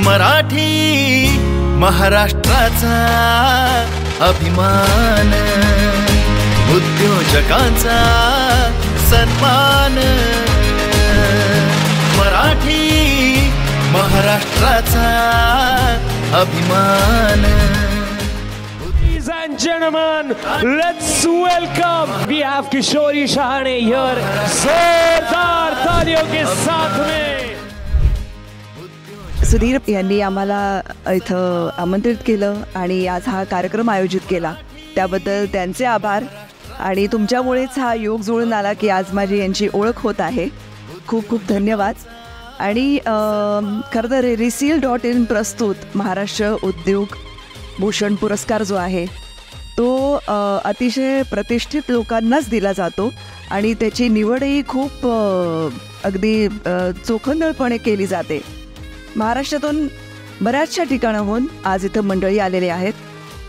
मराठी महाराष्ट्राचा अभिमान, उद्योजकांचा सन्मान। मराठी महाराष्ट्राचा अभिमान। Ladies and gentlemen, let's welcome. We have Kishori Shahane here. जोरदार तालियों के साथ में सुधीर यांनी आम्हाला इथं आमंत्रित केलं आणि आज हा कार्यक्रम आयोजित केला त्याबद्दल त्यांचे आभार। आणि तुमच्यामुळेच हा योग जुळून आला की आज माझी यांची ओळख होत आहे। खूप खूप धन्यवाद। आणि खरं तर reseal.in प्रस्तुत महाराष्ट्र उद्योग भूषण पुरस्कार जो आहे तो अतिशय प्रतिष्ठित लोकांनाच दिला जातो आणि त्याची निवडही खूप अगदी चोखंदळपणे केली जाते। महाराष्ट्रातून बऱ्याचशा ठिकाणाहून आज इथं मंडळी आलेले आहेत,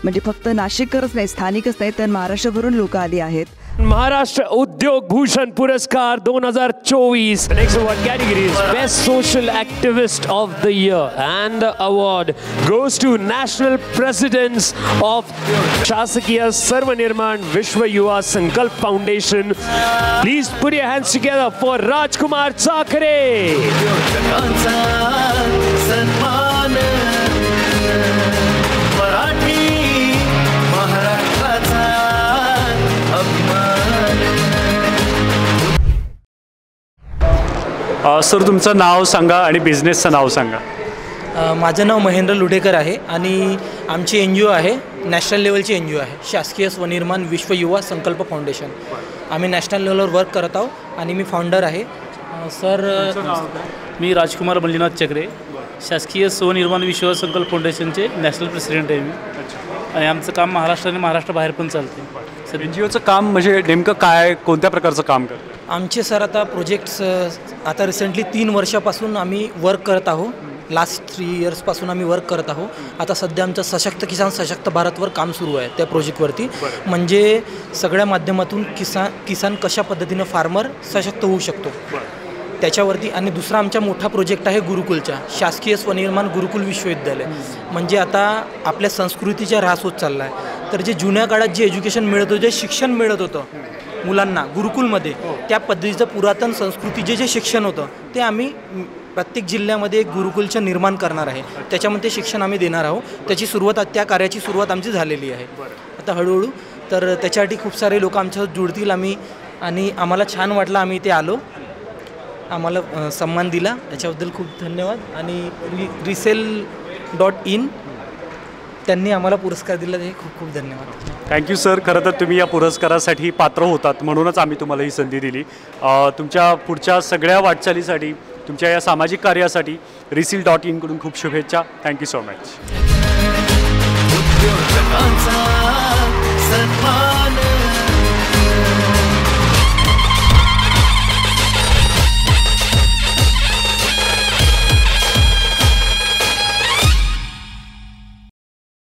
म्हणजे फक्त नाशिककरच नाही, स्थानिकच नाही, तर महाराष्ट्रभरून लोक आली आहेत। महाराष्ट्र उद्योग भूषण पुरस्कार 2024 next award category is best social activist of the year and the award goes to national presidents of Shasakiya Sarvanirman Vishwa Yuva Sankalp Foundation. Please put your hands together for Rajkumar Chakre. Sir तुमचं नाव सांगा आणि बिझनेसचं नाव सांगा। माझं नाव महेंद्र लुडेकर आहे आणि आमची NGO आहे, national लेवलची NGO आहे, शासकीय स्वनिर्माण विश्व युवा संकल्प फाउंडेशन। आम्ही नॅशनल लेवलवर वर्क करत आहोत आणि मी फाउंडर आहे। सर मी राजकुमार मल्लीनाथ चक्रे, शासकीय स्वनिर्माण विश्व संकल्प फाउंडेशनचे नॅशनल प्रेसिडेंट आहे मी। आणि आमचं काम महाराष्ट्र आणि महाराष्ट्राबाहेर पण चालते। सर NGOचं काम म्हणजे नेमकं काय, कोणत्या प्रकारचं काम करतं? आमचे सर आता प्रोजेक्ट्स आता रिसेंटली 3 वर्षापासून आम्ही वर्क करत आहोत। लास्ट 3 इयर्सपासून आम्ही वर्क करत आहोत। आता सध्या आमचं सशक्त किसान सशक्त भारतवर काम सुरू आहे त्या प्रोजेक्टवरती। म्हणजे सगळ्या माध्यमातून किसान कशा पद्धतीनं फार्मर सशक्त होऊ शकतो त्याच्यावरती। आणि दुसरा आमचा मोठा प्रोजेक्ट आहे गुरुकुलचा, शासकीय स्वनिर्माण गुरुकुल विश्वविद्यालय। म्हणजे आता आपल्या संस्कृतीचा ऱ्हास होत चालला आहे, तर जे जुन्या काळात जे एज्युकेशन मिळत होतं, जे शिक्षण मिळत होतं मुलांना गुरुकुलमध्ये, त्या पद्धतीचं पुरातन संस्कृतीचे जे शिक्षण होतं ते आम्ही प्रत्येक जिल्ह्यामध्ये एक गुरुकुलचं निर्माण करणार आहे। त्याच्यामध्ये शिक्षण आम्ही देणार आहोत। त्याची सुरुवात, त्या कार्याची सुरुवात आमची झालेली आहे आता हळूहळू। तर त्याच्यासाठी खूप सारे लोक आमच्यासोबत जुळतील आणि आम्हाला छान वाटलं, आम्ही इथे आलो, आम्हाला सन्मान दिला, त्याच्याबद्दल खूप धन्यवाद। आणि reseal.in त्यांनी आम्हाला पुरस्कार दिला, ते खूप खूप धन्यवाद। Thank you sir. खरं तर तुम्ही या पुरस्कारासाठी पात्र होतात म्हणूनच आम्ही तुम्हाला ही संधी दिली। तुमच्या पुढच्या सगळ्या वाटचालीसाठी, तुमच्या या सामाजिक कार्यासाठी reseal.in कडून खूप शुभेच्छा। Thank you so much.